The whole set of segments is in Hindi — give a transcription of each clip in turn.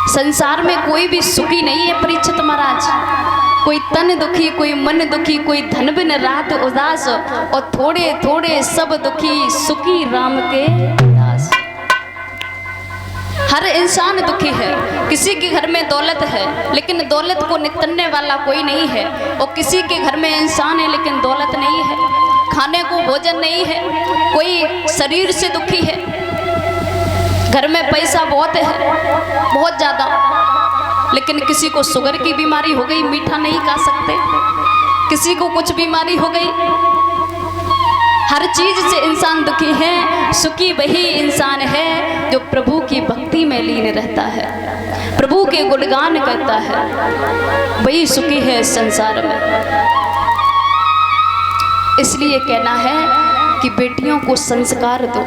संसार में कोई भी सुखी नहीं है परीक्षित महाराज। कोई तन दुखी, कोई मन दुखी, कोई धन बिन रात उदास, और थोड़े थोड़े सब दुखी सुखी राम के दास। हर इंसान दुखी है। किसी के घर में दौलत है लेकिन दौलत को नितरने वाला कोई नहीं है, और किसी के घर में इंसान है लेकिन दौलत नहीं है, खाने को भोजन नहीं है। कोई शरीर से दुखी है, घर में पैसा बहुत है, बहुत ज़्यादा, लेकिन किसी को शुगर की बीमारी हो गई, मीठा नहीं खा सकते। किसी को कुछ बीमारी हो गई। हर चीज से इंसान दुखी है। सुखी वही इंसान है जो प्रभु की भक्ति में लीन रहता है, प्रभु के गुणगान करता है, वही सुखी है संसार में। इसलिए कहना है कि बेटियों को संस्कार दो,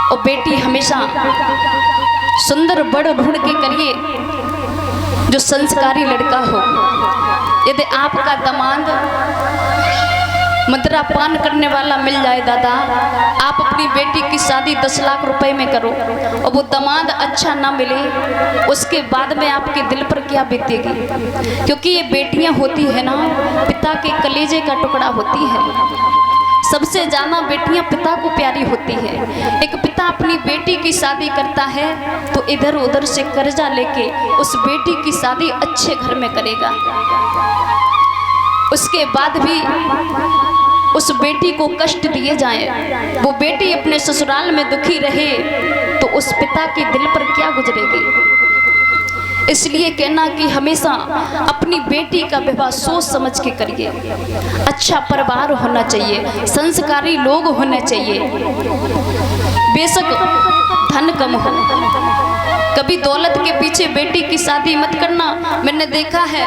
और बेटी हमेशा सुंदर बड़ ढूंढ के करिए जो संस्कारी लड़का हो। यदि आपका दामाद मदिरा पान करने वाला मिल जाए दादा, आप अपनी बेटी की शादी 10 लाख रुपए में करो और वो दामाद अच्छा ना मिले, उसके बाद में आपके दिल पर क्या बीतेगी? क्योंकि ये बेटियां होती है ना, पिता के कलेजे का टुकड़ा होती है। सबसे ज़्यादा बेटियां पिता को प्यारी होती है। एक पिता अपनी बेटी की शादी करता है तो इधर उधर से कर्जा लेके उस बेटी की शादी अच्छे घर में करेगा। उसके बाद भी उस बेटी को कष्ट दिए जाए, वो बेटी अपने ससुराल में दुखी रहे, तो उस पिता के दिल पर क्या गुजरेगी? इसलिए कहना कि हमेशा अपनी बेटी का विवाह सोच समझ के करिए। अच्छा परिवार होना चाहिए, संस्कारी लोग होने चाहिए। बेशक धन कम हो, कभी दौलत के पीछे बेटी की शादी मत करना। मैंने देखा है,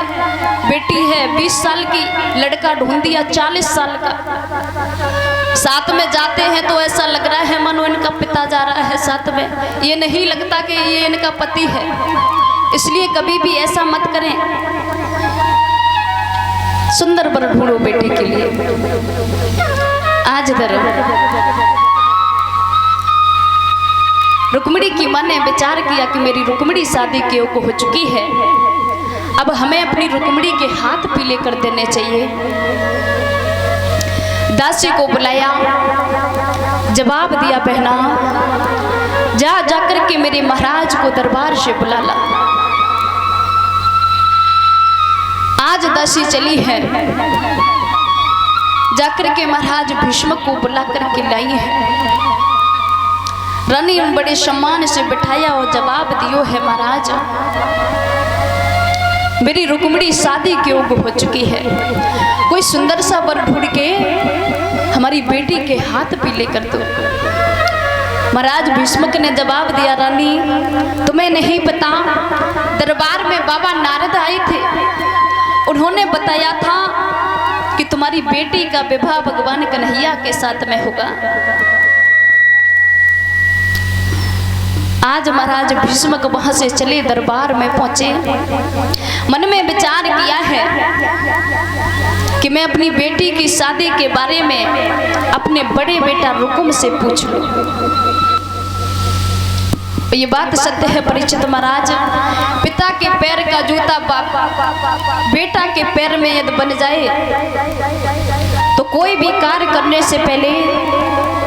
बेटी है 20 साल की, लड़का ढूंढ दिया 40 साल का। साथ में जाते हैं तो ऐसा लग रहा है मानो इनका पिता जा रहा है साथ में, ये नहीं लगता कि ये इनका पति है। इसलिए कभी भी ऐसा मत करें। सुंदर वर ढूंढो बेटी के लिए। आज इधर रुक्मिणी की माँ ने विचार किया कि मेरी रुक्मिणी शादी के योग्य हो चुकी है, अब हमें अपनी रुक्मिणी के हाथ पीले कर देने चाहिए। दासी को बुलाया, जवाब दिया, बहना जा जाकर के मेरे महाराज को दरबार से बुला ला। आज दासी चली है, जाकर के महाराज भीष्म को बुला करके लाई है। रानी बड़े सम्मान से बिठाया और जवाब दियो है, महाराज मेरी रुक्मिणी शादी के योग्य हो चुकी है, कोई सुंदर सा वर ढूंढ के हमारी बेटी के हाथ पीले कर दो। महाराज भीष्मक ने जवाब दिया, रानी तुम्हें नहीं पता, दरबार में बाबा नारद आए थे, उन्होंने बताया था कि तुम्हारी बेटी का विवाह भगवान कन्हैया के साथ में होगा। आज महाराज भीष्मक वहां से चले, दरबार में पहुंचे, मन में विचार किया है कि मैं अपनी बेटी की शादी के बारे में अपने बड़े बेटा रुकुम से पूछ लूं। ये बात सत्य है परीक्षित महाराज, पिता के पैर का जूता बेटा के पैर में यदि बन जाए तो कोई भी कार्य करने से पहले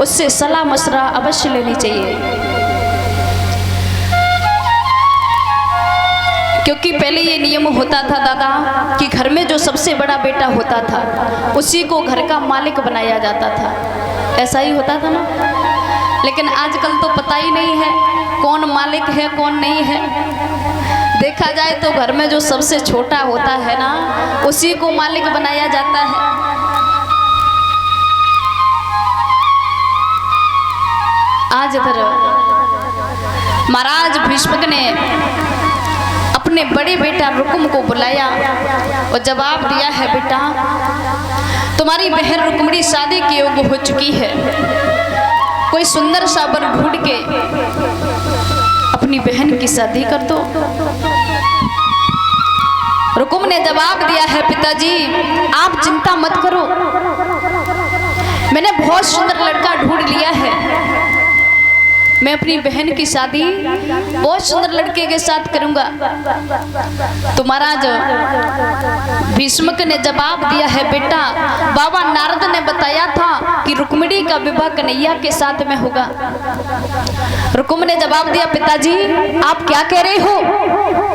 उससे सलाह मशवरा अवश्य लेनी चाहिए। क्योंकि पहले ये नियम होता था दादा कि घर में जो सबसे बड़ा बेटा होता था उसी को घर का मालिक बनाया जाता था, ऐसा ही होता था ना। लेकिन आजकल तो पता ही नहीं है कौन मालिक है कौन नहीं है। देखा जाए तो घर में जो सबसे छोटा होता है ना उसी को मालिक बनाया जाता है। आज इधर महाराज भीष्मक ने अपने बड़े बेटा रुकुम को बुलाया और जवाब दिया है, बेटा तुम्हारी बहन रुक्मिणी शादी के योग्य हो चुकी है, कोई सुंदर सा वर ढूंढ के अपनी बहन की शादी कर दो। रुकुम ने जवाब दिया है, पिताजी आप चिंता मत करो, मैंने बहुत सुंदर लड़का ढूंढ लिया है, मैं अपनी बहन की शादी बहुत सुंदर लड़के के साथ करूंगा। तो महाराज भीष्मक ने जवाब दिया है, बेटा बाबा नारद ने बताया था कि रुक्मिणी का विवाह कन्हैया के साथ में होगा। रुकुम ने जवाब दिया, पिताजी आप क्या कह रहे हो?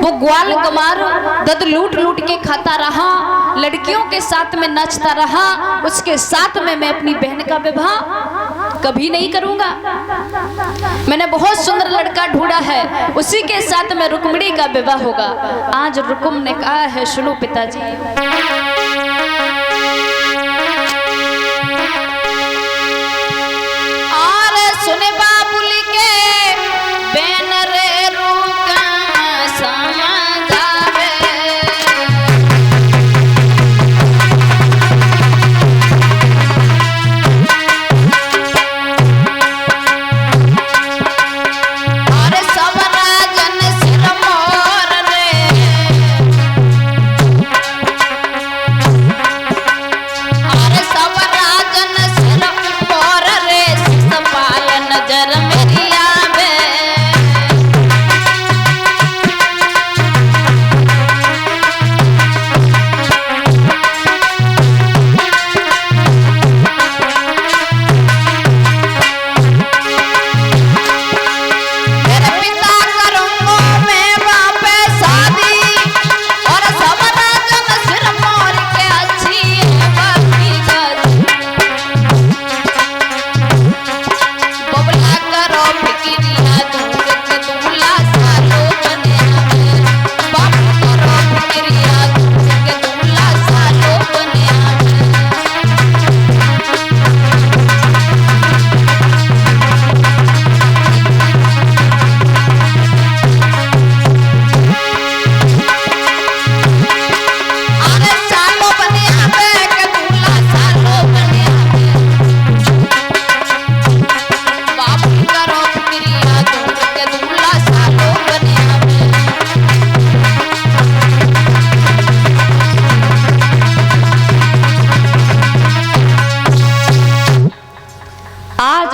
वो ग्वाल गमार दद लूट लूट के खाता रहा, लड़कियों के साथ में नाचता रहा, उसके साथ में मैं अपनी बहन का विवाह कभी नहीं करूंगा। मैंने बहुत सुंदर लड़का ढूंढा है, उसी के साथ में रुक्मिणी का विवाह होगा। आज रुकुम ने कहा है, सुनो पिताजी, और सुने बाबुल के बैन रे रुका समझावे,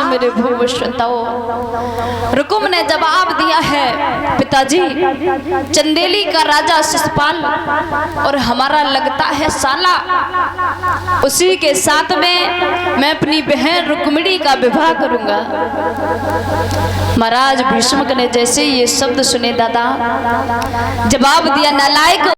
मेरे भूव श्रोताओं, रुकुम ने जवाब दिया है, पिताजी चंदेली का राजा शिशुपाल और हमारा लगता है साला, उसी के साथ में मैं अपनी बहन रुक्मिणी का विवाह करूंगा। महाराज भीष्मक ने जैसे ये शब्द सुने दादा, जवाब दिया, नालायक